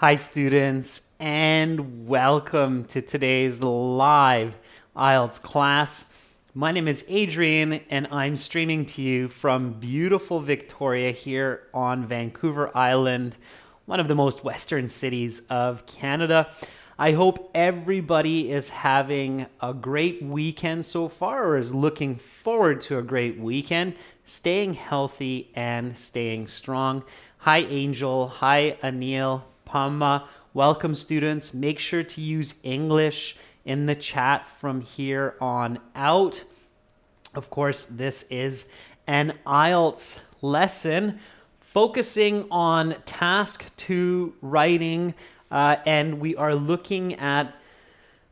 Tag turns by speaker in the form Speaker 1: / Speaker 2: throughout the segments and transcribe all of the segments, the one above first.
Speaker 1: Hi students, and welcome to today's live IELTS class. My name is Adrian and I'm streaming to you from beautiful Victoria here on Vancouver Island, one of the most western cities of Canada. I hope everybody is having a great weekend so far or is looking forward to a great weekend, staying healthy and staying strong. Hi Angel, hi Anil, Pama. Welcome students. Make sure to use English in the chat from here on out. Of course, this is an IELTS lesson focusing on task 2 writing, and we are looking at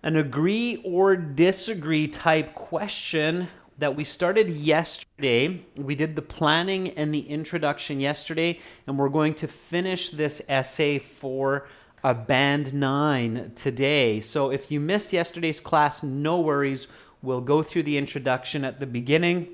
Speaker 1: an agree or disagree type question that we started yesterday. We did the planning and the introduction yesterday, and we're going to finish this essay for a band 9 today. So if you missed yesterday's class, no worries. We'll go through the introduction at the beginning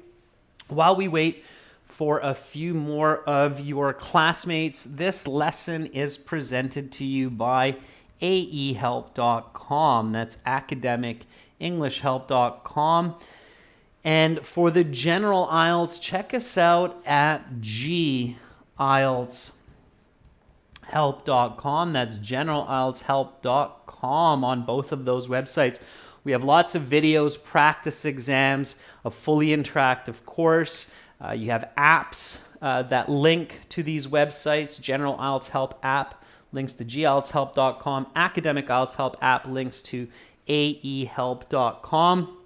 Speaker 1: while we wait for a few more of your classmates. This lesson is presented to you by aehelp.com. That's academicenglishhelp.com. And for the general IELTS, check us out at gieltshelp.com. That's generalieltshelp.com on both of those websites. We have lots of videos, practice exams, a fully interactive course. You have apps that link to these websites. General IELTS Help app links to gieltshelp.com. Academic IELTS Help app links to aehelp.com.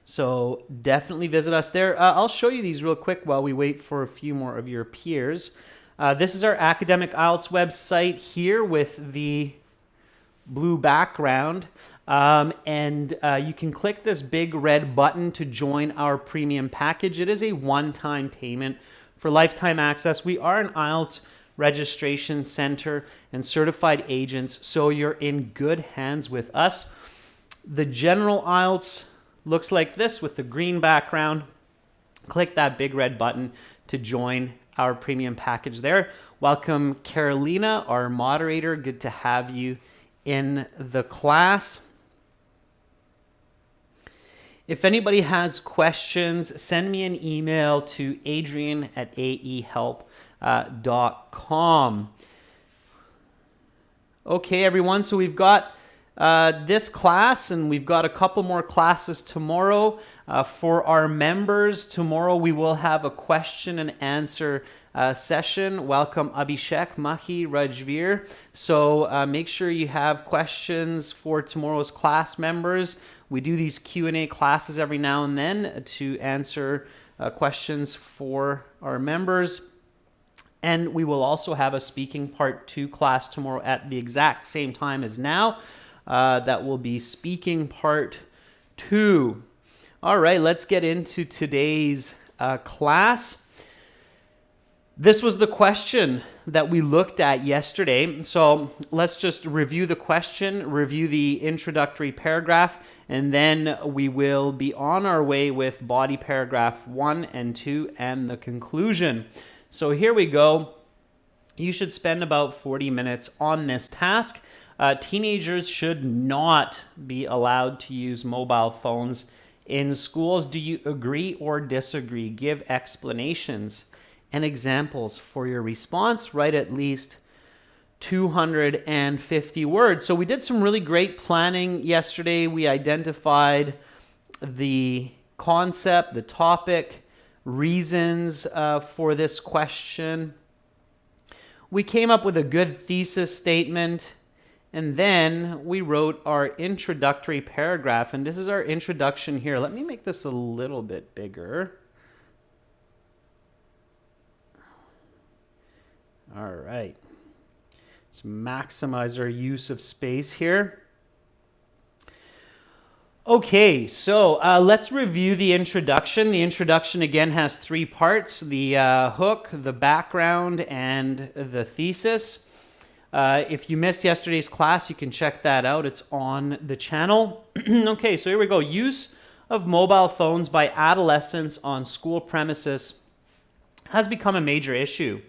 Speaker 1: So definitely visit us there. I'll show you these real quick while we wait for a few more of your peers. This is our Academic IELTS website here with the blue background. You can click this big red button to join our premium package. It is a one-time payment for lifetime access. We are an IELTS registration center and certified agents, so you're in good hands with us. The general IELTS looks like this with the green background. Click that big red button to join our premium package there. Welcome Carolina, our moderator. Good to have you in the class. If anybody has questions, send me an email to adrian@aehelp.com. Okay, everyone, so we've got this class, and we've got a couple more classes tomorrow. For our members, tomorrow we will have a question and answer session. Welcome Abhishek, Mahi, Rajveer. So make sure you have questions for tomorrow's class members. We do these Q&A classes every now and then to answer questions for our members. And we will also have a speaking part 2 class tomorrow at the exact same time as now. That will be speaking part 2. All right, let's get into today's class. This was the question that we looked at yesterday. So let's just review the question, review the introductory paragraph, and then we will be on our way with body paragraph 1 and 2 and the conclusion. So here we go. You should spend about 40 minutes on this task. Teenagers should not be allowed to use mobile phones in schools. Do you agree or disagree? Give explanations and examples for your response. Write at least 250 words. So we did some really great planning yesterday. We identified the concept, the topic, reasons for this question. We came up with a good thesis statement. And then we wrote our introductory paragraph, and this is our introduction here. Let me make this a little bit bigger. All right. Let's maximize our use of space here. Okay, so let's review the introduction. The introduction, again, has 3 parts: the hook, the background, and the thesis. If you missed yesterday's class, you can check that out. It's on the channel. Okay, so here we go. Use of mobile phones by adolescents on school premises has become a major issue.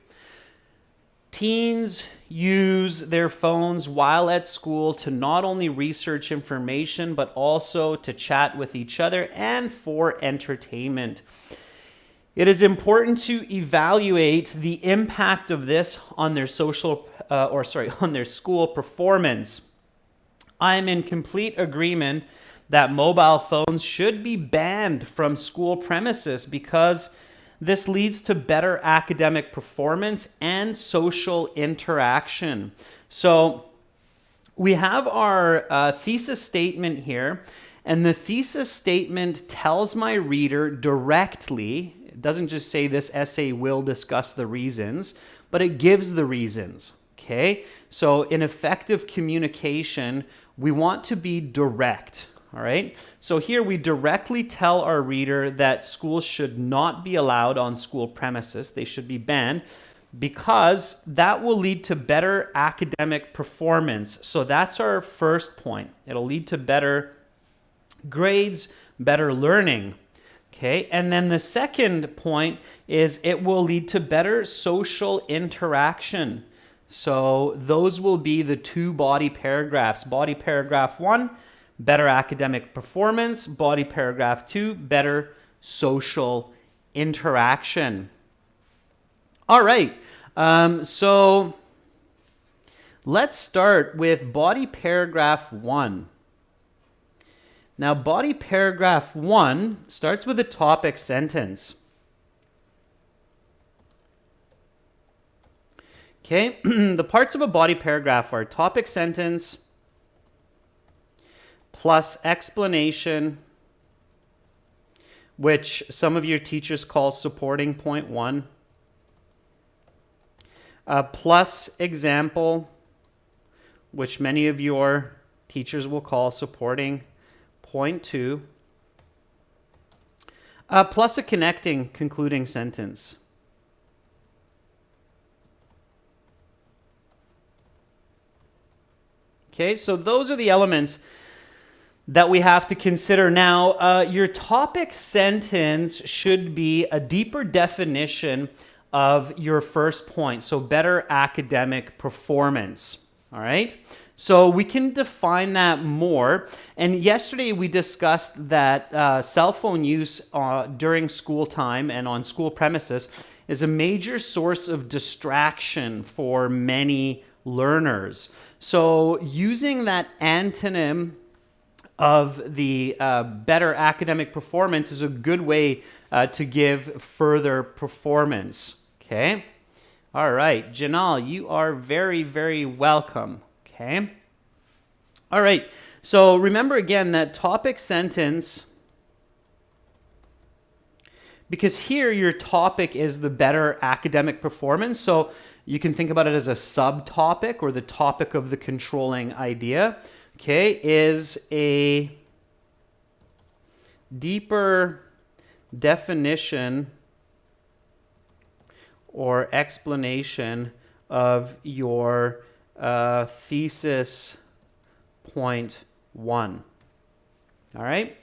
Speaker 1: Teens use their phones while at school to not only research information, but also to chat with each other and for entertainment. It is important to evaluate the impact of this on their on their school performance. I'm in complete agreement that mobile phones should be banned from school premises because this leads to better academic performance and social interaction. So we have our thesis statement here, and the thesis statement tells my reader directly, it doesn't just say this essay will discuss the reasons, but it gives the reasons, okay? So in effective communication, we want to be direct. All right, so here we directly tell our reader that schools should not be allowed on school premises. They should be banned because that will lead to better academic performance. So that's our first point. It'll lead to better grades, better learning. Okay, and then the second point is it will lead to better social interaction. So those will be the two body paragraphs. Body paragraph 1, better academic performance. Body paragraph 2, better social interaction. All right, so let's start with body paragraph 1. Now, body paragraph 1 starts with a topic sentence. Okay, the parts of a body paragraph are topic sentence, plus explanation, which some of your teachers call supporting point 1, plus example, which many of your teachers will call supporting point 2, plus a connecting concluding sentence. Okay, so those are the elements that we have to consider. Now, your topic sentence should be a deeper definition of your first point, so better academic performance, all right? So we can define that more. And yesterday we discussed that cell phone use during school time and on school premises is a major source of distraction for many learners. So using that antonym of the better academic performance is a good way to give further performance. Okay? All right, Janal, you are very, very welcome. Okay? All right, so remember again that topic sentence, because here your topic is the better academic performance, so you can think about it as a subtopic or the topic of the controlling idea. Okay, is a deeper definition or explanation of your thesis point 1. All right?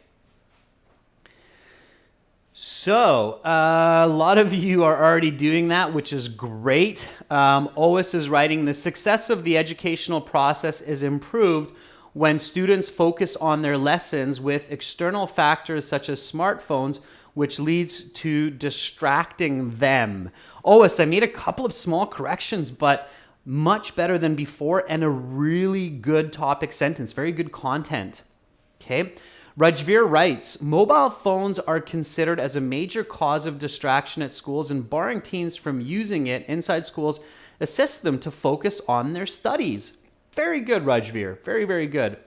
Speaker 1: So, a lot of you are already doing that, which is great. Ois is writing, the success of the educational process is improved when students focus on their lessons with external factors such as smartphones, which leads to distracting them. Ois, I made a couple of small corrections, but much better than before and a really good topic sentence, very good content. Okay. Rajveer writes, mobile phones are considered as a major cause of distraction at schools, and barring teens from using it inside schools assists them to focus on their studies. Very good, Rajveer. Very, very good.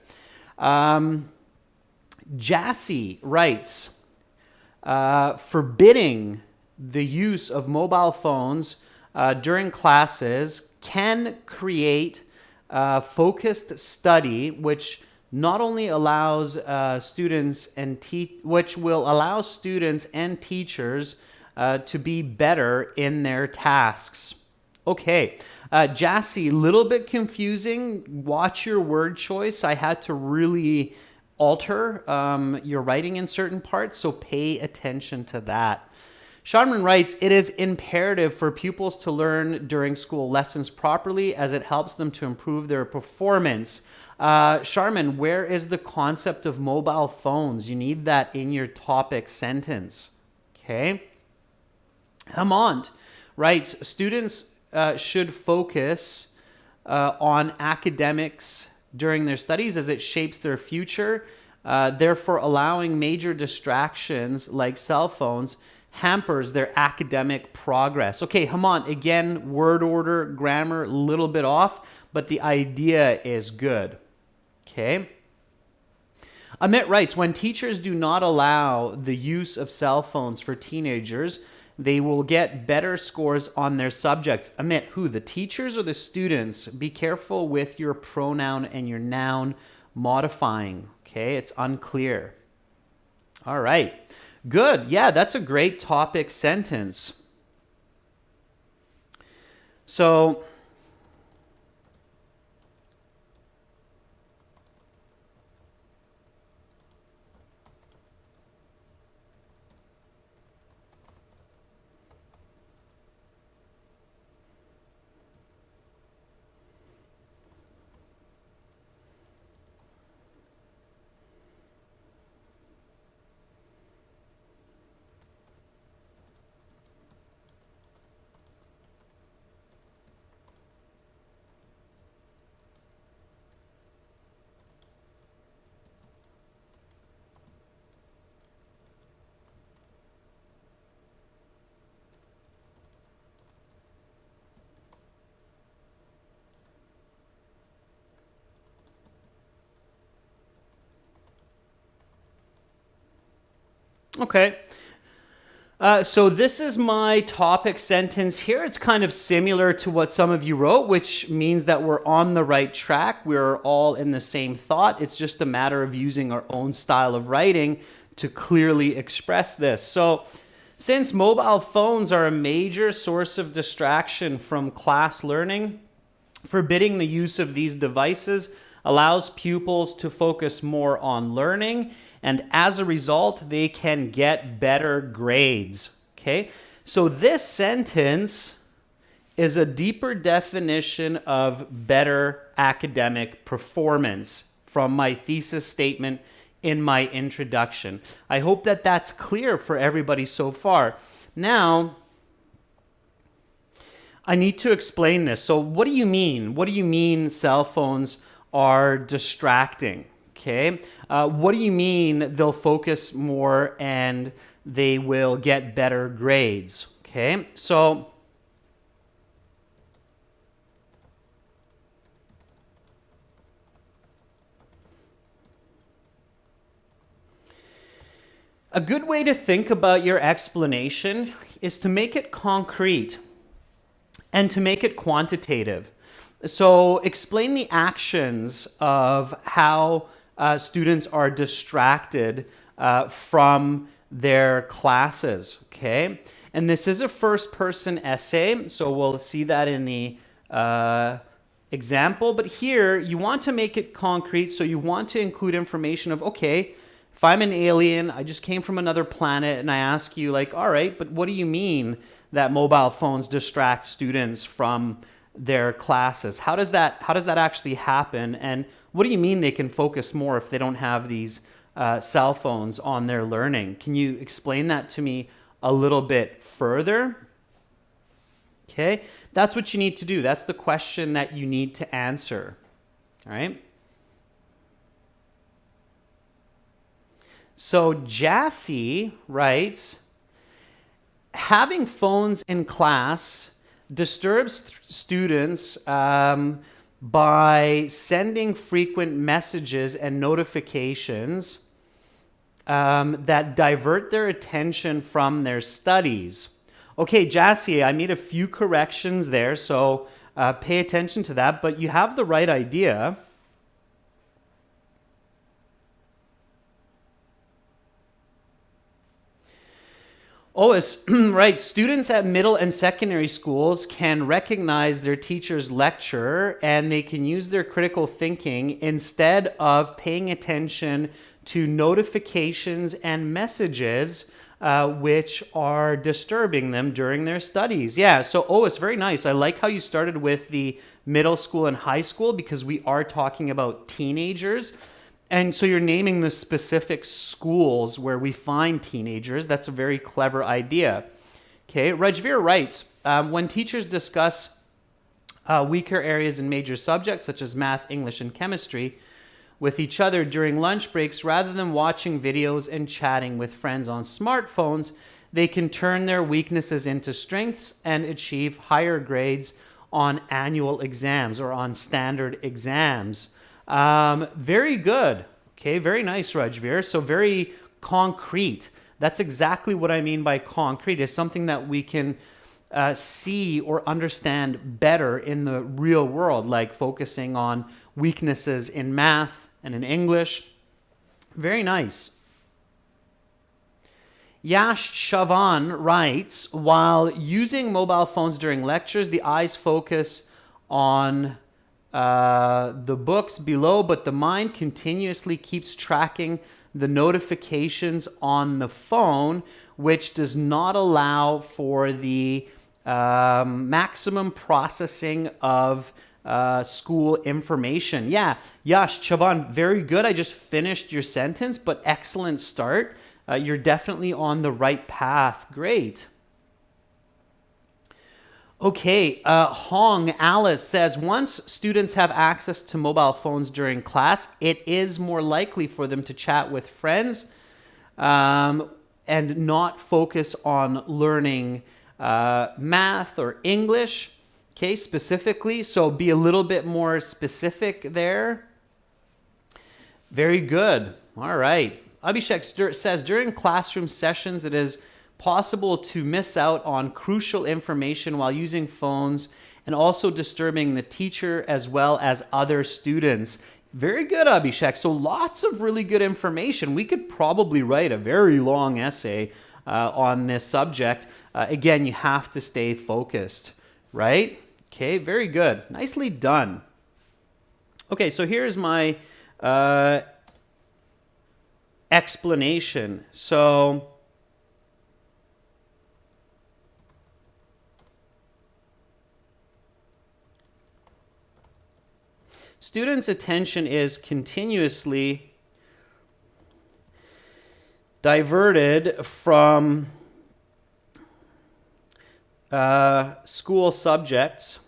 Speaker 1: Jassy writes, forbidding the use of mobile phones during classes can create focused study, which not only allows students and which will allow students and teachers to be better in their tasks. Okay, Jassy, a little bit confusing. Watch your word choice. I had to really alter your writing in certain parts, so pay attention to that. Sharman writes, it is imperative for pupils to learn during school lessons properly as it helps them to improve their performance. Sharman, where is the concept of mobile phones? You need that in your topic sentence. Okay. Hamont writes, students should focus on academics during their studies as it shapes their future. Therefore, allowing major distractions like cell phones hampers their academic progress. Okay, Hamont, again, word order, grammar, a little bit off, but the idea is good. Okay. Amit writes, when teachers do not allow the use of cell phones for teenagers, they will get better scores on their subjects. Amit, who? The teachers or the students? Be careful with your pronoun and your noun modifying. Okay, it's unclear. All right. Good. Yeah, that's a great topic sentence. So, okay. So this is my topic sentence here. It's kind of similar to what some of you wrote, which means that we're on the right track. We're all in the same thought. It's just a matter of using our own style of writing to clearly express this. So since mobile phones are a major source of distraction from class learning, forbidding the use of these devices allows pupils to focus more on learning, and as a result, they can get better grades. Okay, so this sentence is a deeper definition of better academic performance from my thesis statement in my introduction. I hope that that's clear for everybody so far. Now, I need to explain this. So what do you mean? What do you mean cell phones are distracting? Okay. What do you mean they'll focus more and they will get better grades? Okay. So a good way to think about your explanation is to make it concrete and to make it quantitative. So explain the actions of how students are distracted from their classes, okay? And this is a first-person essay, so we'll see that in the example. But here, you want to make it concrete, so you want to include information of, okay, if I'm an alien, I just came from another planet, and I ask you, like, all right, but what do you mean that mobile phones distract students from their classes? How does that actually happen? And what do you mean they can focus more if they don't have these cell phones on their learning? Can you explain that to me a little bit further? Okay, that's what you need to do. That's the question that you need to answer. All right. So Jassy writes, having phones in class disturbs students by sending frequent messages and notifications that divert their attention from their studies. Okay, Jassy, I made a few corrections there, so pay attention to that, but you have the right idea. Oh, it's right. Students at middle and secondary schools can recognize their teacher's lecture and they can use their critical thinking instead of paying attention to notifications and messages which are disturbing them during their studies. Yeah, so, oh, it's very nice. I like how you started with the middle school and high school because we are talking about teenagers. And so you're naming the specific schools where we find teenagers. That's a very clever idea. Okay, Rajveer writes, when teachers discuss weaker areas in major subjects such as math, English, and chemistry with each other during lunch breaks, rather than watching videos and chatting with friends on smartphones, they can turn their weaknesses into strengths and achieve higher grades on annual exams or on standard exams. Very good. Okay, very nice, Rajveer. So very concrete. That's exactly what I mean by concrete. It's something that we can see or understand better in the real world, like focusing on weaknesses in math and in English. Very nice. Yash Shavan writes, while using mobile phones during lectures, the eyes focus on the books below, but the mind continuously keeps tracking the notifications on the phone, which does not allow for the maximum processing of school information. Yeah, Yash, Chavan, very good. I just finished your sentence, but excellent start. You're definitely on the right path. Great. Okay, Hong Alice says, once students have access to mobile phones during class, it is more likely for them to chat with friends and not focus on learning math or English, okay, specifically. So be a little bit more specific there. Very good. All right. Abhishek says, during classroom sessions, it is possible to miss out on crucial information while using phones and also disturbing the teacher as well as other students. Very good, Abhishek. So lots of really good information. We could probably write a very long essay on this subject. Again, you have to stay focused, right? Okay, very good. Nicely done. Okay, so here's my explanation. So students' attention is continuously diverted from school subjects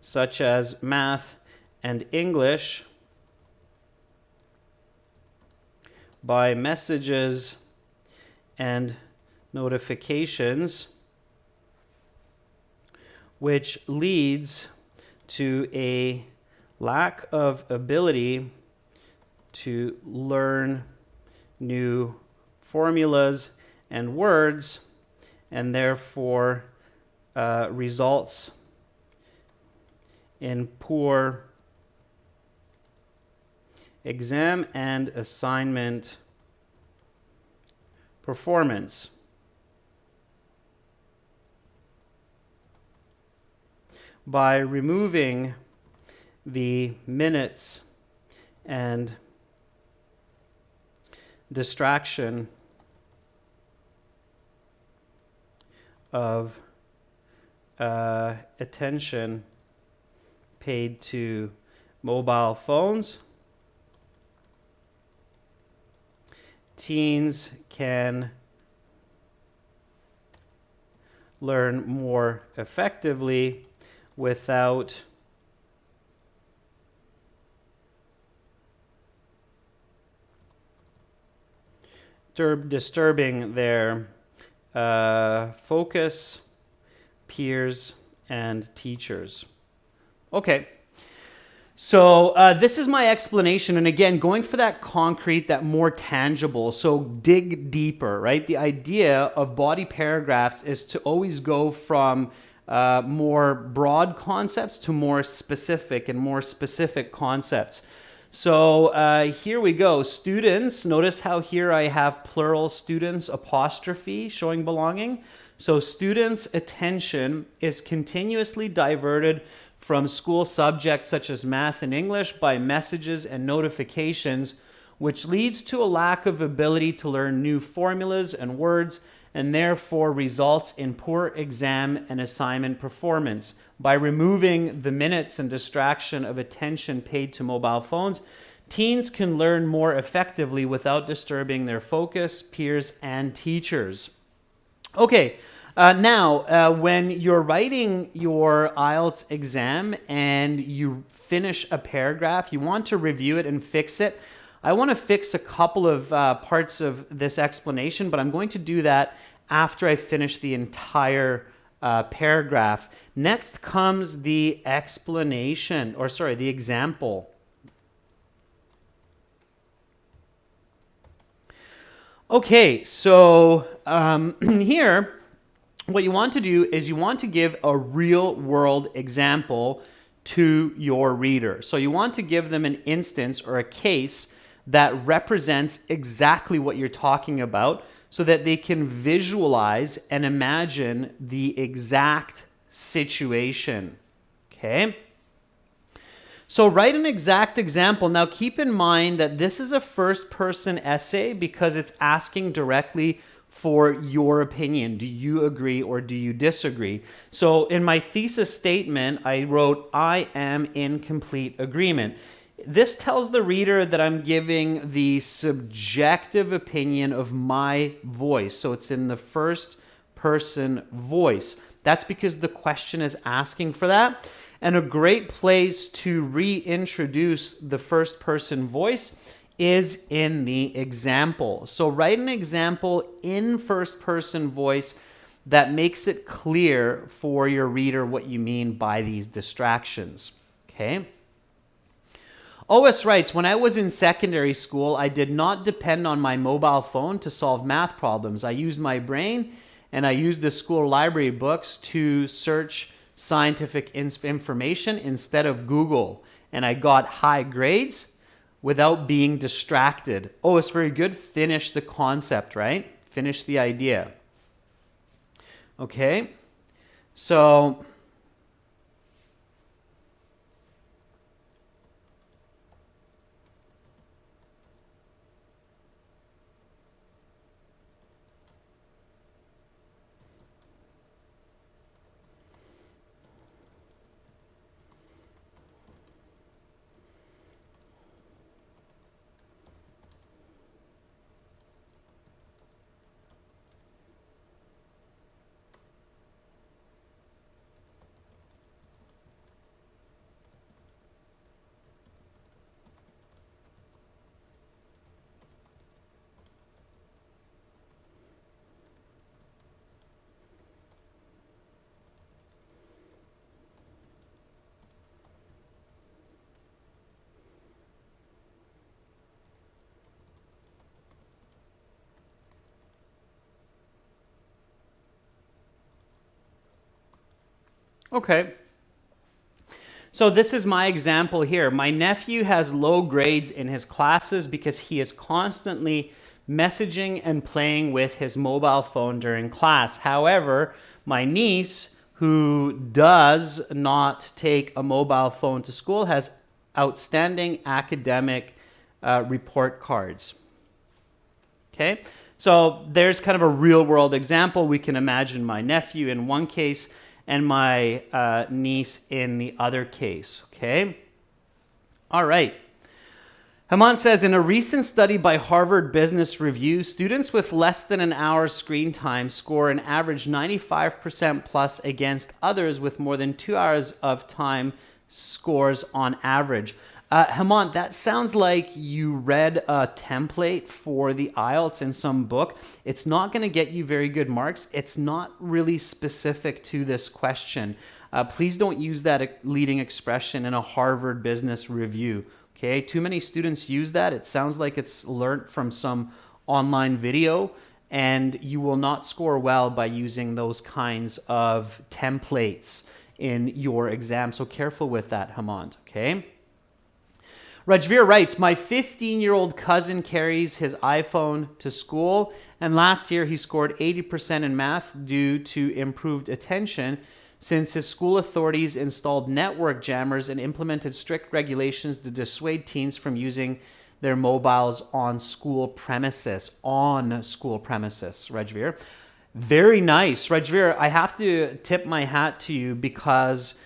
Speaker 1: such as math and English by messages and notifications, which leads to a lack of ability to learn new formulas and words, and therefore results in poor exam and assignment performance. By removing the minutes and distraction of attention paid to mobile phones, teens can learn more effectively without disturbing their focus, peers, and teachers. Okay. So this is my explanation. And again, going for that concrete, that more tangible. So dig deeper, right? The idea of body paragraphs is to always go from more broad concepts to more specific and more specific concepts. So here we go. Students, notice how here I have plural students apostrophe showing belonging. So students' attention is continuously diverted from school subjects such as math and English by messages and notifications, which leads to a lack of ability to learn new formulas and words, and therefore results in poor exam and assignment performance. By removing the minutes and distraction of attention paid to mobile phones, teens can learn more effectively without disturbing their focus, peers, and teachers. Okay, now when you're writing your IELTS exam and you finish a paragraph, you want to review it and fix it. I want to fix a couple of parts of this explanation, but I'm going to do that after I finish the entire paragraph. Next comes the explanation, or sorry, the example. Okay, so here, what you want to do is you want to give a real world example to your reader. So you want to give them an instance or a case that represents exactly what you're talking about so that they can visualize and imagine the exact situation. Okay? So write an exact example. Now keep in mind that this is a first-person essay because it's asking directly for your opinion. Do you agree or do you disagree? So in my thesis statement, I wrote, I am in complete agreement. This tells the reader that I'm giving the subjective opinion of my voice. So it's in the first-person voice. That's because the question is asking for that. And a great place to reintroduce the first-person voice is in the example. So write an example in first-person voice that makes it clear for your reader what you mean by these distractions. Okay? OS writes, when I was in secondary school, I did not depend on my mobile phone to solve math problems. I used my brain and I used the school library books to search scientific information instead of Google. And I got high grades without being distracted. Oh, it's very good. Finish the concept, right? Finish the idea. Okay, so okay. So this is my example here. My nephew has low grades in his classes because he is constantly messaging and playing with his mobile phone during class. However, my niece, who does not take a mobile phone to school, has outstanding academic report cards. Okay, so there's kind of a real world example. We can imagine my nephew in one case and my niece in the other case, okay? All right. Hemant says, in a recent study by Harvard Business Review, students with less than an hour's screen time score an average 95% plus against others with more than 2 hours of time scores on average. Hemant, that sounds like you read a template for the IELTS in some book. It's not going to get you very good marks. It's not really specific to this question. Please don't use that leading expression in a Harvard Business Review. Okay, too many students use that. It sounds like it's learned from some online video, and you will not score well by using those kinds of templates in your exam. So careful with that, Hemant, okay? Rajveer writes, my 15-year-old cousin carries his iPhone to school, and last year he scored 80% in math due to improved attention since his school authorities installed network jammers and implemented strict regulations to dissuade teens from using their mobiles on school premises. On school premises, Rajveer. Very nice, Rajveer. I have to tip my hat to you because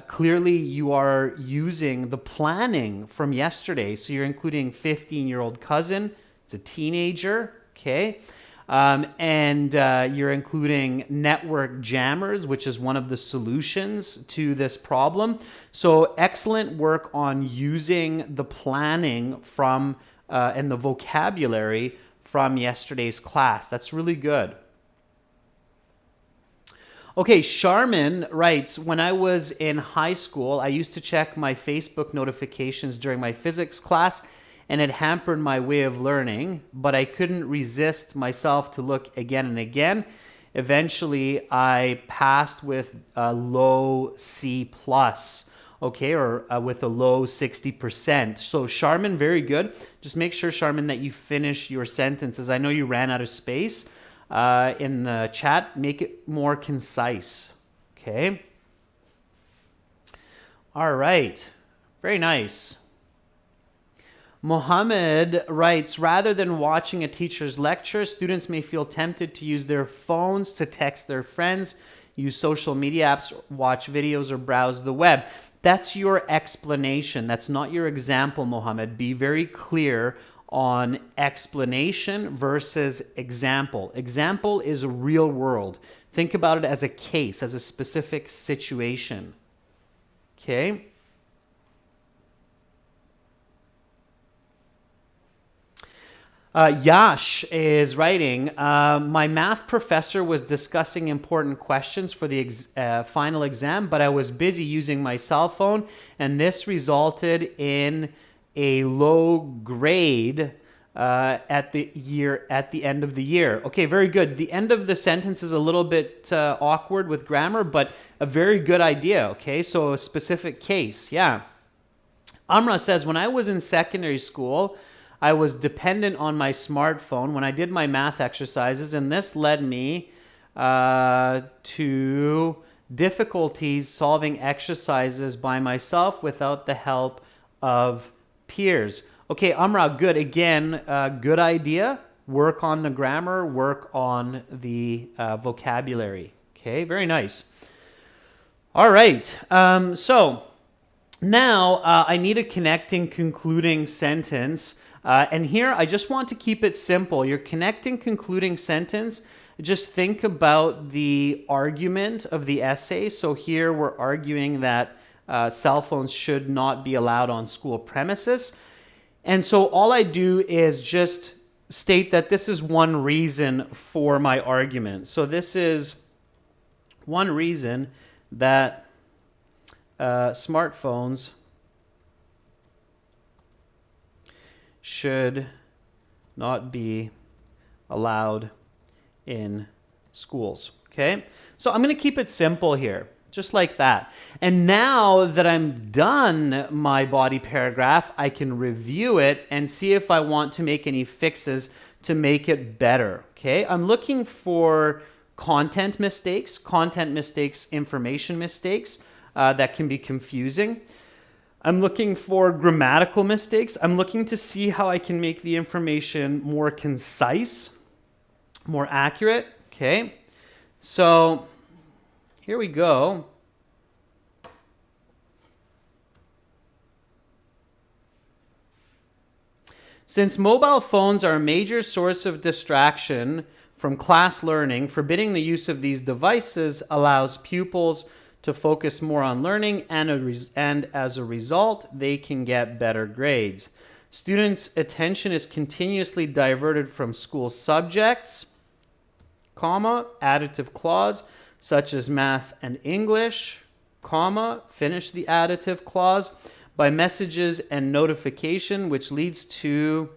Speaker 1: clearly you are using the planning from yesterday. So you're including 15-year-old cousin. It's a teenager, okay? And you're including network jammers, which is one of the solutions to this problem. So excellent work on using the planning from and the vocabulary from yesterday's class. That's really good. Okay, Charmin writes, when I was in high school, I used to check my Facebook notifications during my physics class, and it hampered my way of learning, but I couldn't resist myself to look again and again. Eventually, I passed with a low C+, okay, or with a low 60%. So Charmin, very good. Just make sure, Charmin, that you finish your sentences. I know you ran out of space in the chat. Make it more concise, okay? All right, very nice. Mohammed writes, rather than watching a teacher's lecture, students may feel tempted to use their phones to text their friends, use social media apps, watch videos, or browse the web. That's your explanation. That's not your example, Mohammed. Be very clear on explanation versus example. Example is a real world. Think about it as a case, as a specific situation. Okay? Yash is writing, my math professor was discussing important questions for the final exam, but I was busy using my cell phone, and this resulted in a low grade at the end of the year. Okay, very good. The end of the sentence is a little bit awkward with grammar, but a very good idea. Okay, so a specific case. Yeah. Amra says, when I was in secondary school, I was dependent on my smartphone when I did my math exercises, and this led me to difficulties solving exercises by myself without the help of peers. Okay, Amra, good. Again, good idea. Work on the grammar, work on the vocabulary. Okay, very nice. All right, so now I need a connecting, concluding sentence. And here, I just want to keep it simple. Your connecting, concluding sentence, just think about the argument of the essay. So here, we're arguing that cell phones should not be allowed on school premises. And so all I do is just state that this is one reason for my argument. So this is one reason that smartphones should not be allowed in schools. Okay? So I'm going to keep it simple here, just like that. And now that I'm done my body paragraph, I can review it and see if I want to make any fixes to make it better. Okay? I'm looking for content mistakes, information mistakes that can be confusing. I'm looking for grammatical mistakes. I'm looking to see how I can make the information more concise, more accurate. Okay, so here we go. Since mobile phones are a major source of distraction from class learning, forbidding the use of these devices allows pupils to focus more on learning, and as a result, they can get better grades. Students' attention is continuously diverted from school subjects, comma, additive clause, such as math and English, comma, finish the additive clause, by messages and notification, which leads to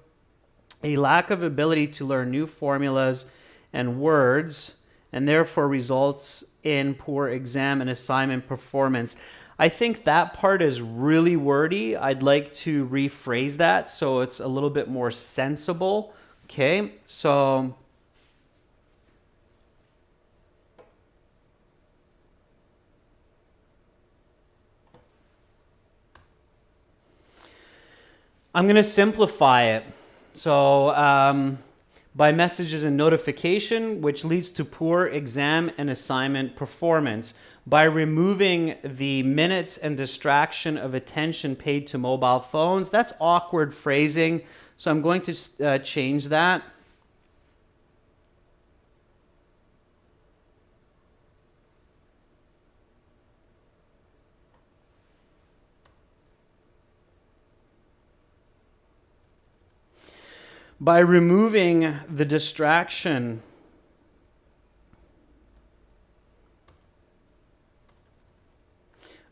Speaker 1: a lack of ability to learn new formulas and words, and therefore results in poor exam and assignment performance. I think that part is really wordy. I'd like to rephrase that so it's a little bit more sensible. Okay, so I'm going to simplify it. So, by messages and notification, which leads to poor exam and assignment performance. By removing the minutes and distraction of attention paid to mobile phones. That's awkward phrasing, so I'm going to change that. By removing the distraction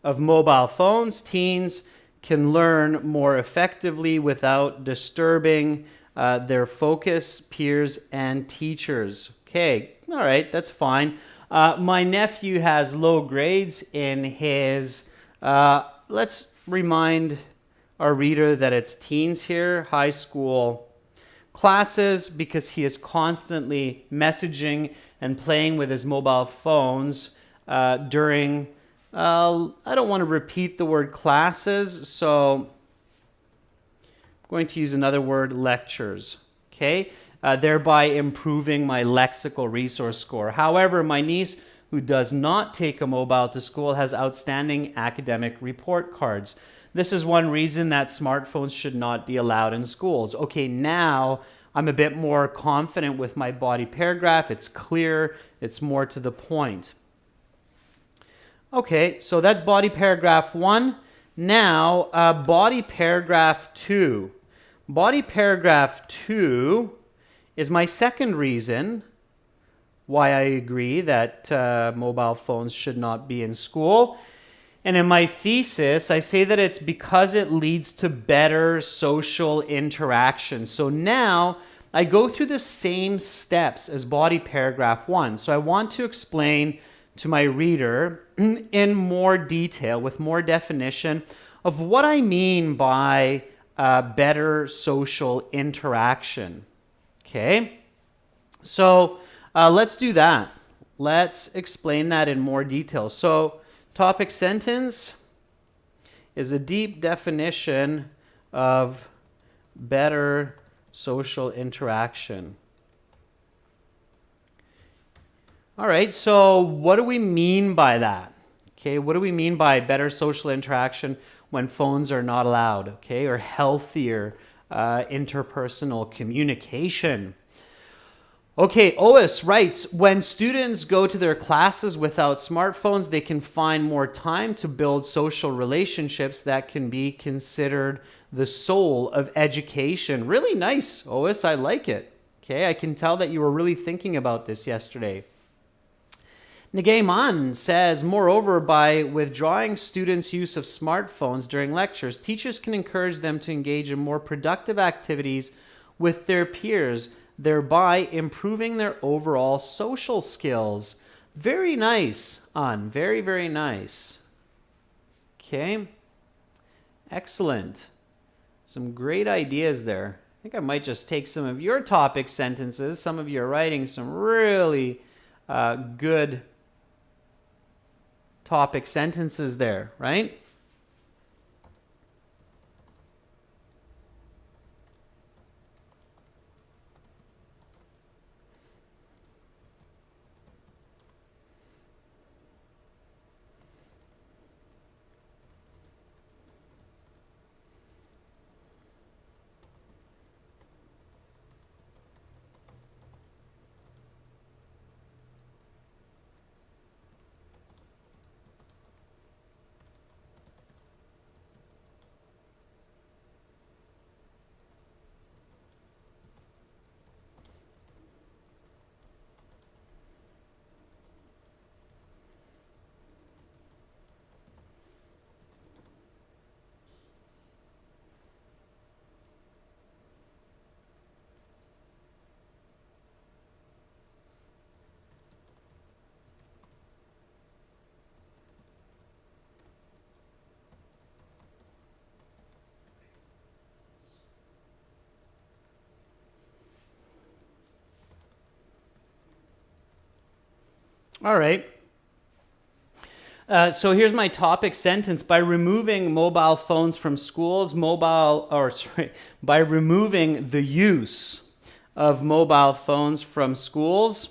Speaker 1: of mobile phones, teens can learn more effectively without disturbing their focus, peers, and teachers. Okay, all right, that's fine. My nephew has low grades in his, let's remind our reader that it's teens here, high school classes, because he is constantly messaging and playing with his mobile phones during, I don't want to repeat the word classes, so I'm going to use another word, lectures, okay? Thereby improving my lexical resource score. However, my niece, who does not take a mobile to school, has outstanding academic report cards. This is one reason that smartphones should not be allowed in schools. Okay, now I'm a bit more confident with my body paragraph. It's clear, it's more to the point. Okay, so that's body paragraph 1. Now, body paragraph 2. Body paragraph 2 is my second reason why I agree that mobile phones should not be in school. And in my thesis, I say that it's because it leads to better social interaction. So now I go through the same steps as body paragraph 1. So I want to explain to my reader in more detail, with more definition, of what I mean by better social interaction. Okay? So let's do that. Let's explain that in more detail. So, topic sentence is a deep definition of better social interaction. All right, so what do we mean by that? Okay, what do we mean by better social interaction when phones are not allowed? Okay, or healthier interpersonal communication. Okay, Ois writes, when students go to their classes without smartphones, they can find more time to build social relationships that can be considered the soul of education. Really nice, Ois, I like it. Okay, I can tell that you were really thinking about this yesterday. Nagayman says, moreover, by withdrawing students' use of smartphones during lectures, teachers can encourage them to engage in more productive activities with their peers, thereby improving their overall social skills. Very nice, An. Very, very nice. Okay. Excellent. Some great ideas there. I think I might just take some of your topic sentences. Some of you are writing some really good topic sentences there, right? All right. So here's my topic sentence. By removing mobile phones from schools, by removing the use of mobile phones from schools,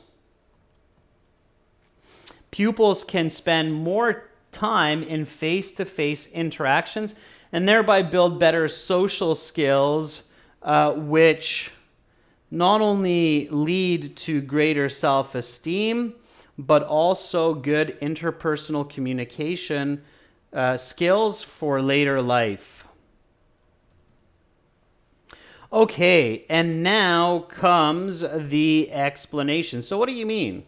Speaker 1: pupils can spend more time in face-to-face interactions and thereby build better social skills, which not only lead to greater self-esteem, but also good interpersonal communication skills for later life. Okay, and now comes the explanation. So what do you mean?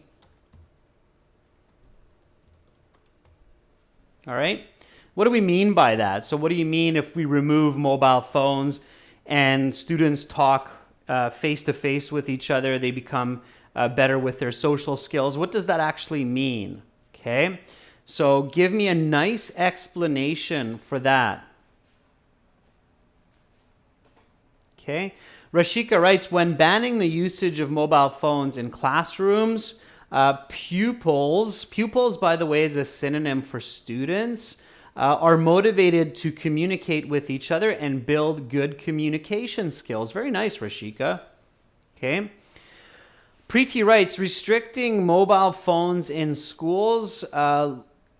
Speaker 1: All right, what do we mean by that? So what do you mean if we remove mobile phones and students talk face-to-face with each other, they become better with their social skills? What does that actually mean? Okay, so give me a nice explanation for that. Okay, Rashika writes, when banning the usage of mobile phones in classrooms, pupils, by the way, is a synonym for students, are motivated to communicate with each other and build good communication skills. Very nice, Rashika. Okay. Preeti writes, restricting mobile phones in schools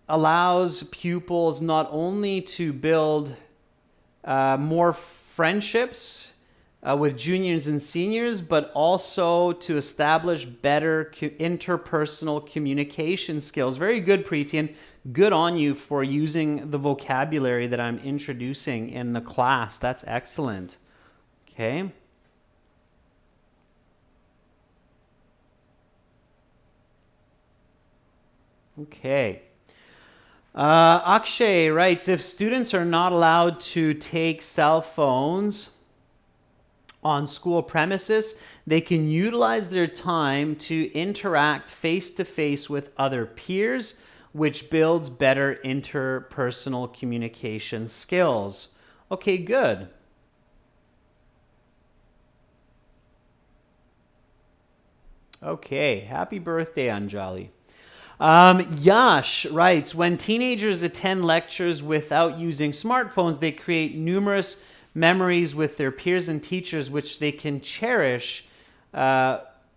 Speaker 1: allows pupils not only to build more friendships with juniors and seniors, but also to establish better interpersonal communication skills. Very good, Preeti, and good on you for using the vocabulary that I'm introducing in the class. That's excellent. Okay. Okay. Akshay writes, if students are not allowed to take cell phones on school premises, they can utilize their time to interact face-to-face with other peers, which builds better interpersonal communication skills. Okay, good. Okay, happy birthday, Anjali. Yash writes, when teenagers attend lectures without using smartphones, they create numerous memories with their peers and teachers, which they can cherish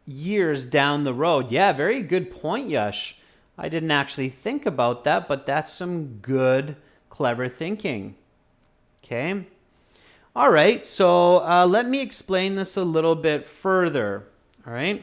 Speaker 1: years down the road. Yeah, very good point, Yash. I didn't actually think about that, but that's some good, clever thinking. Okay. All right, so let me explain this a little bit further. All right.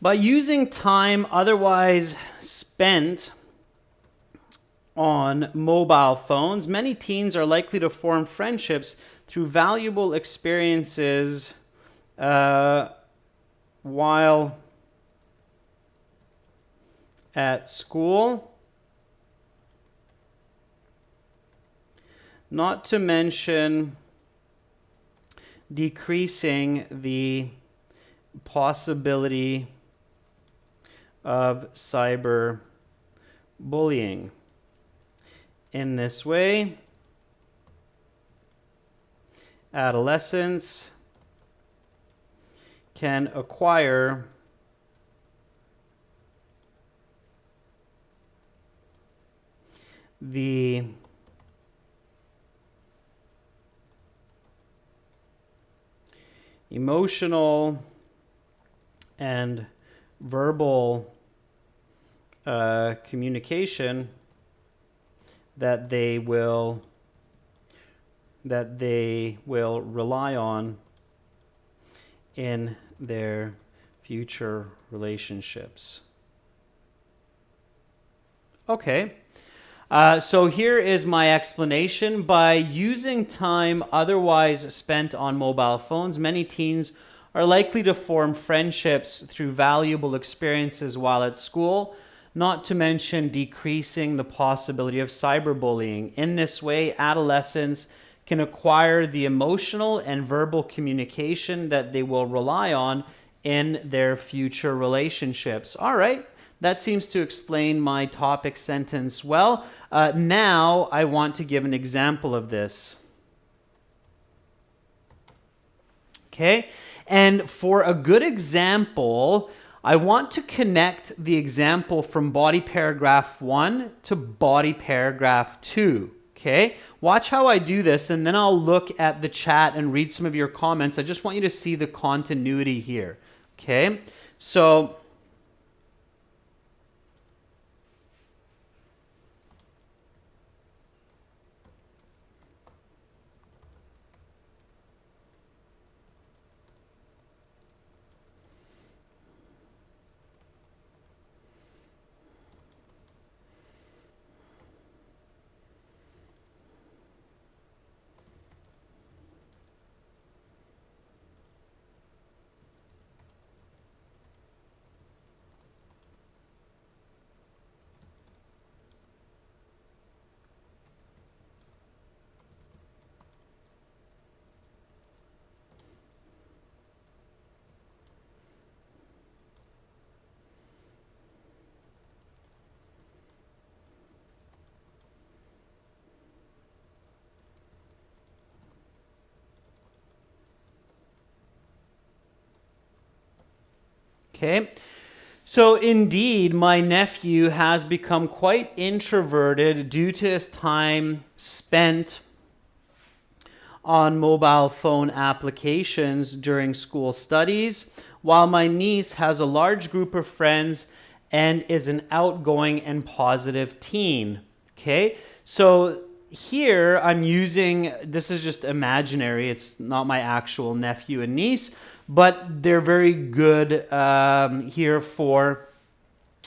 Speaker 1: By using time otherwise spent on mobile phones, many teens are likely to form friendships through valuable experiences while at school, not to mention decreasing the possibility of cyber bullying. In this way, adolescents can acquire the emotional and verbal communication that they will rely on in their future relationships. Okay. So here is my explanation. By using time otherwise spent on mobile phones, many teens are likely to form friendships through valuable experiences while at school, not to mention decreasing the possibility of cyberbullying. In this way, adolescents can acquire the emotional and verbal communication that they will rely on in their future relationships. All right. That seems to explain my topic sentence well. Now I want to give an example of this. Okay, and for a good example, I want to connect the example from body paragraph 1 to body paragraph 2. Okay, watch how I do this, and then I'll look at the chat and read some of your comments. I just want you to see the continuity here. Okay, so okay. So indeed, my nephew has become quite introverted due to his time spent on mobile phone applications during school studies, while my niece has a large group of friends and is an outgoing and positive teen. Okay, so here I'm using, this is just imaginary, it's not my actual nephew and niece, but they're very good here for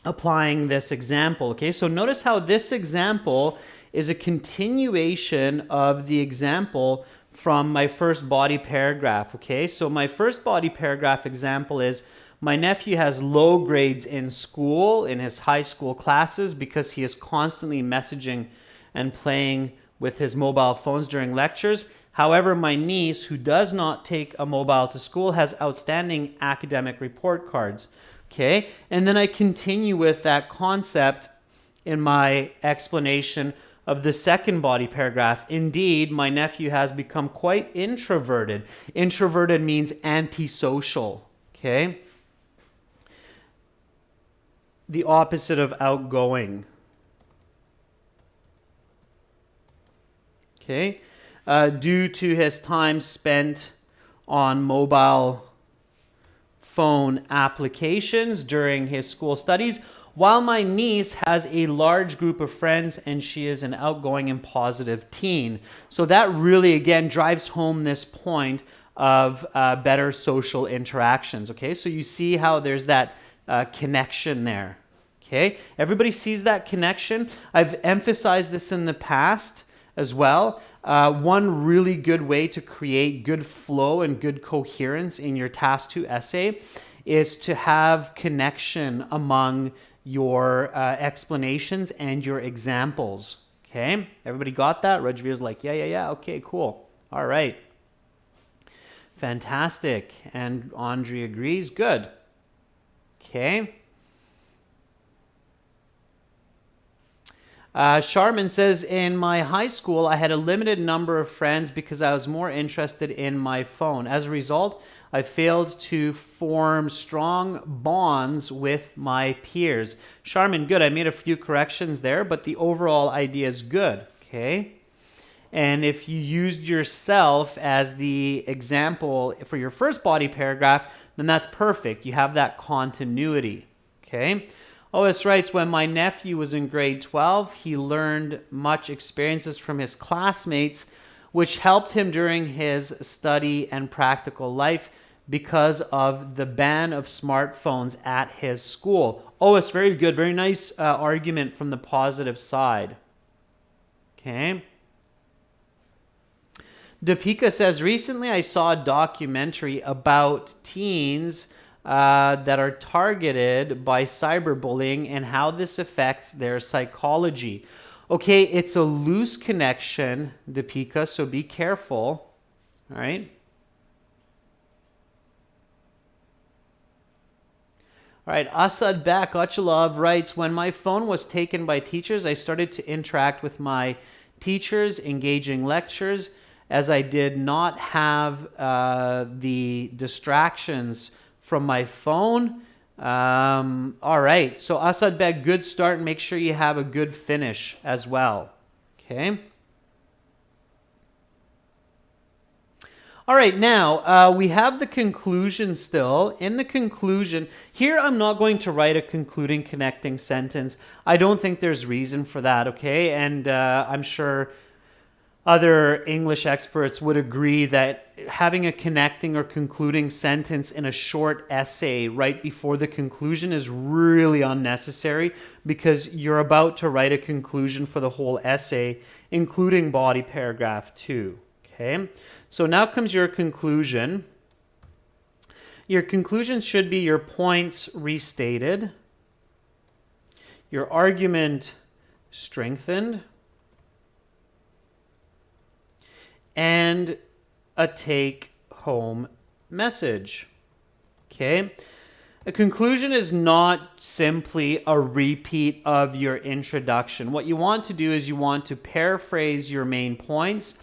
Speaker 1: applying this example. Okay, so notice how this example is a continuation of the example from my first body paragraph. Okay, so my first body paragraph example is my nephew has low grades in school, in his high school classes, because he is constantly messaging and playing with his mobile phones during lectures. However, my niece, who does not take a mobile to school, has outstanding academic report cards. Okay, and then I continue with that concept in my explanation of the second body paragraph. Indeed, my nephew has become quite introverted. Introverted means antisocial. Okay, the opposite of outgoing. Okay. Due to his time spent on mobile phone applications during his school studies, while my niece has a large group of friends and she is an outgoing and positive teen. So that really, again, drives home this point of better social interactions. Okay, so you see how there's that connection there. Okay, everybody sees that connection. I've emphasized this in the past as well. One really good way to create good flow and good coherence in your Task 2 essay is to have connection among your explanations and your examples. Okay, everybody got that? Rajveer's like, yeah, okay, cool. All right. Fantastic. And Andre agrees. Good. Okay. Sharman says, in my high school, I had a limited number of friends because I was more interested in my phone. As a result, I failed to form strong bonds with my peers. Sharman, good. I made a few corrections there, but the overall idea is good. Okay. And if you used yourself as the example for your first body paragraph, then that's perfect. You have that continuity. Okay. Otis writes, when my nephew was in grade 12, he learned much experiences from his classmates, which helped him during his study and practical life. because of the ban of smartphones at his school. Oh, it's very good. Very nice argument from the positive side. Okay. Deepika says, recently I saw a documentary about teens that are targeted by cyberbullying and how this affects their psychology. Okay, it's a loose connection, Deepika, so be careful. All right. All right, Asad Bak Achalov writes, when my phone was taken by teachers, I started to interact with my teachers, engaging lectures, as I did not have the distractions from my phone. All right, so Asad Bek, good start, and make sure you have a good finish as well. Okay. All right, now we have the conclusion still. In the conclusion, here I'm not going to write a concluding connecting sentence. I don't think there's reason for that, okay? And I'm sure other English experts would agree that having a connecting or concluding sentence in a short essay right before the conclusion is really unnecessary, because you're about to write a conclusion for the whole essay, including body paragraph 2. Okay, so now comes your conclusion. Your conclusion should be your points restated, your argument strengthened, and a take-home message. Okay? A conclusion is not simply a repeat of your introduction. What you want to do is you want to paraphrase your main points.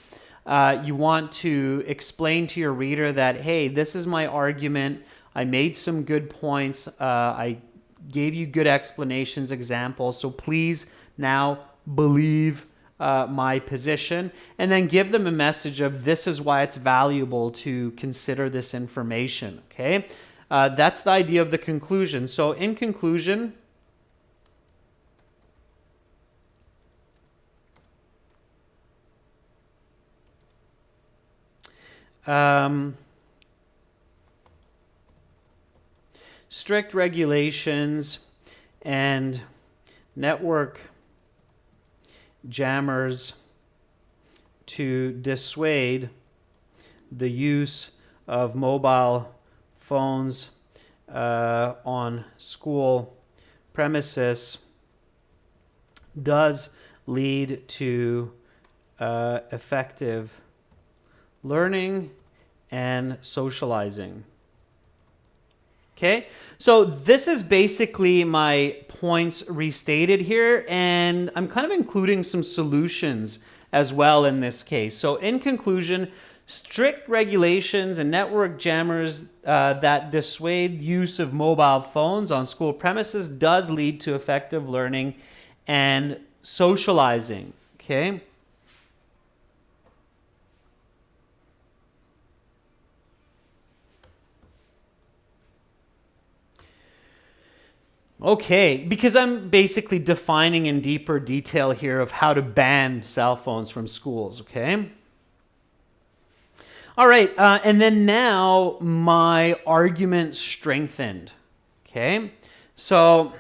Speaker 1: You want to explain to your reader that, hey, this is my argument. I made some good points. I gave you good explanations, examples. So please now believe my position, and then give them a message of this is why it's valuable to consider this information. Okay, that's the idea of the conclusion. So in conclusion, strict regulations and network jammers to dissuade the use of mobile phones on school premises does lead to effective learning and socializing. Okay, so this is basically my points restated here, and I'm kind of including some solutions as well in this case. So in conclusion, strict regulations and network jammers that dissuade use of mobile phones on school premises does lead to effective learning and socializing. Okay. Okay, because I'm basically defining in deeper detail here of how to ban cell phones from schools, okay? All right, and then now my argument strengthened, okay? So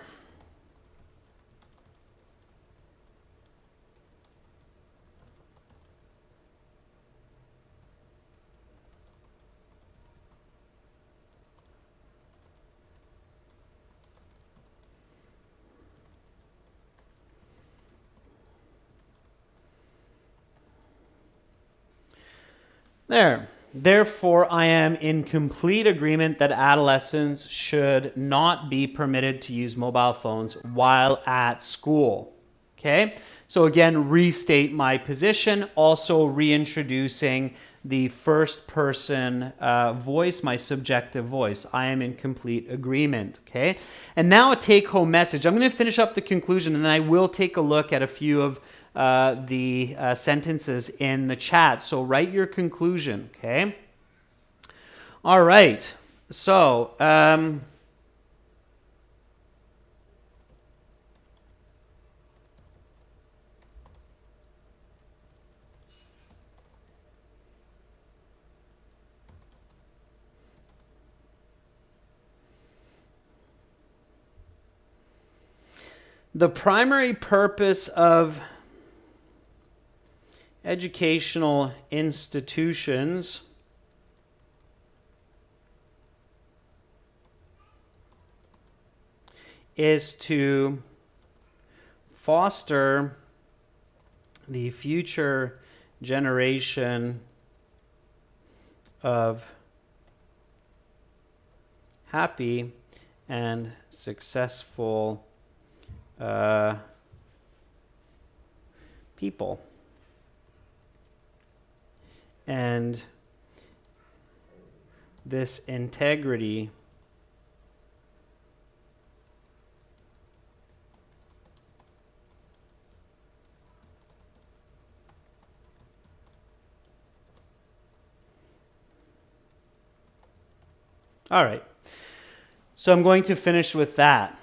Speaker 1: there. Therefore, I am in complete agreement that adolescents should not be permitted to use mobile phones while at school. Okay? So again, restate my position, also reintroducing the first person voice, my subjective voice. I am in complete agreement. Okay? And now a take-home message. I'm going to finish up the conclusion, and then I will take a look at a few of the sentences in the chat. So write your conclusion, okay? All right. So, The primary purpose of educational institutions is to foster the future generation of happy and successful people. And this integrity all right. So I'm going to finish with that.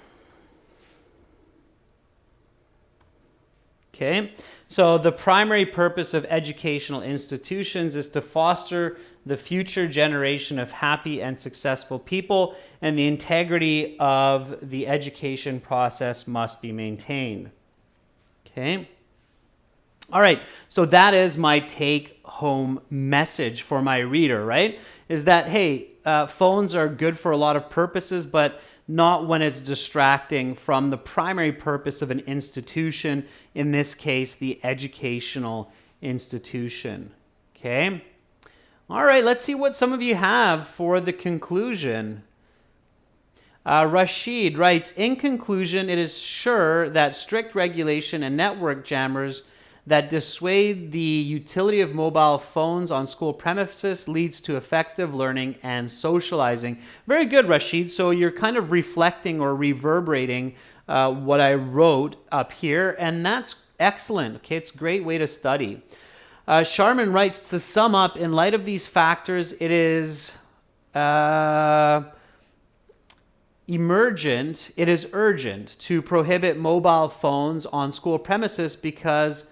Speaker 1: Okay. So the primary purpose of educational institutions is to foster the future generation of happy and successful people, and the integrity of the education process must be maintained. Okay. All right. So that is my take-home message for my reader, right? Is that, hey, phones are good for a lot of purposes, but not when it's distracting from the primary purpose of an institution, in this case, the educational institution. Okay? All right, let's see what some of you have for the conclusion. Rashid writes, in conclusion, it is sure that strict regulation and network jammers that dissuade the utility of mobile phones on school premises leads to effective learning and socializing. Very good, Rashid. So you're kind of reflecting or reverberating what I wrote up here, and that's excellent. Okay, it's a great way to study. Sharman writes, to sum up, in light of these factors, it is urgent to prohibit mobile phones on school premises because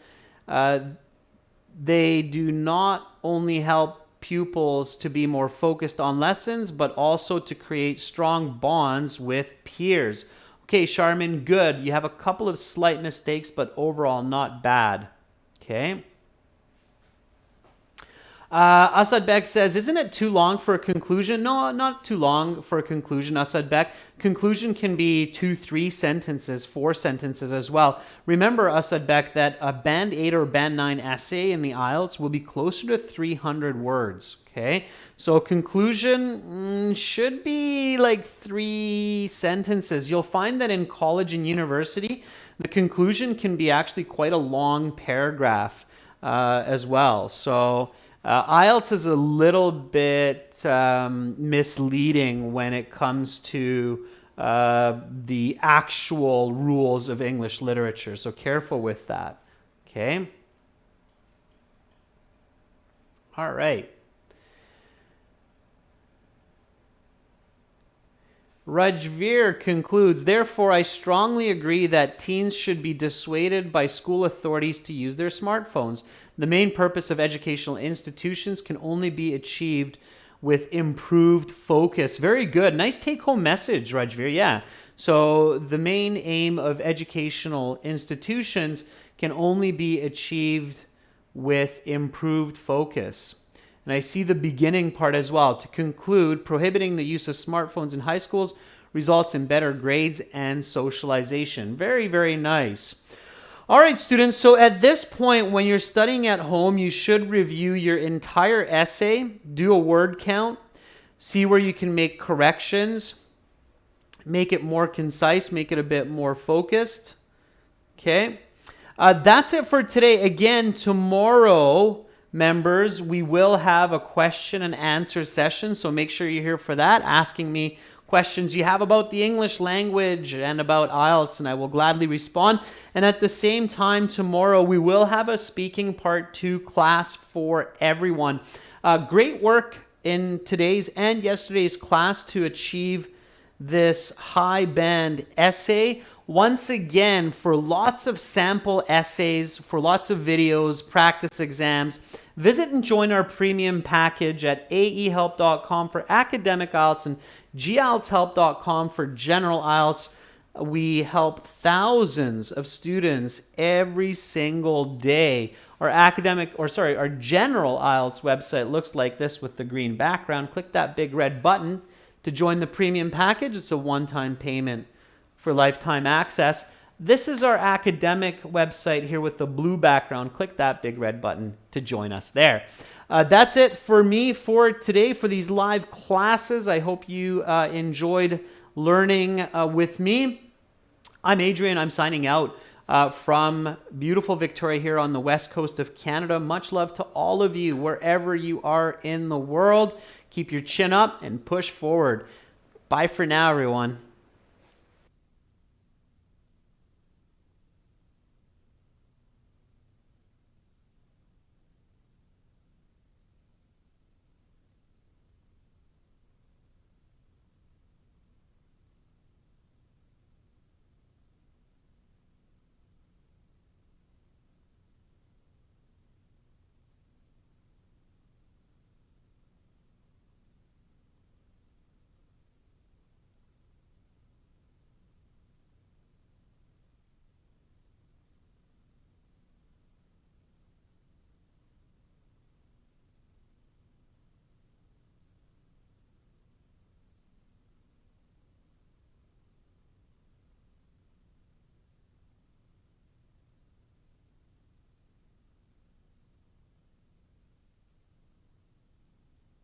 Speaker 1: they do not only help pupils to be more focused on lessons, but also to create strong bonds with peers. Okay, Sharman, good. You have a couple of slight mistakes, but overall not bad. Okay. Asad Bek says, isn't it too long for a conclusion? No, not too long for a conclusion, Asad Bek. Conclusion can be 2, 3 sentences, 4 sentences as well. Remember, Asad Bek, that a Band 8 or Band 9 essay in the IELTS will be closer to 300 words, okay? So conclusion should be like 3 sentences. You'll find that in college and university, the conclusion can be actually quite a long paragraph as well. So IELTS is a little bit misleading when it comes to the actual rules of English literature. So careful with that. Okay? All right. Rajveer concludes, therefore, I strongly agree that teens should be dissuaded by school authorities to use their smartphones. The main purpose of educational institutions can only be achieved with improved focus. Very good. Nice take-home message, Rajveer. Yeah. So the main aim of educational institutions can only be achieved with improved focus. And I see the beginning part as well. To conclude, prohibiting the use of smartphones in high schools results in better grades and socialization. Very, very nice. All right, students. So at this point, when you're studying at home, you should review your entire essay, do a word count, see where you can make corrections, make it more concise, make it a bit more focused. Okay. That's it for today. Again, tomorrow, members, we will have a question and answer session, so make sure you're here for that, asking me questions you have about the English language and about IELTS, and I will gladly respond. And at the same time, tomorrow, we will have a speaking part 2 class for everyone. Great work in today's and yesterday's class to achieve this high band essay. Once again, for lots of sample essays, for lots of videos, practice exams, visit and join our premium package at aehelp.com for academic IELTS and gieltshelp.com for general IELTS. We help thousands of students every single day. Our general IELTS website looks like this with the green background. Click that big red button to join the premium package. It's a one-time payment for lifetime access. This is our academic website here with the blue background. Click that big red button to join us there. That's it for me for today for these live classes. I hope you enjoyed learning with me. I'm Adrian. I'm signing out from beautiful Victoria here on the west coast of Canada. Much love to all of you wherever you are in the world. Keep your chin up and push forward. Bye for now, everyone.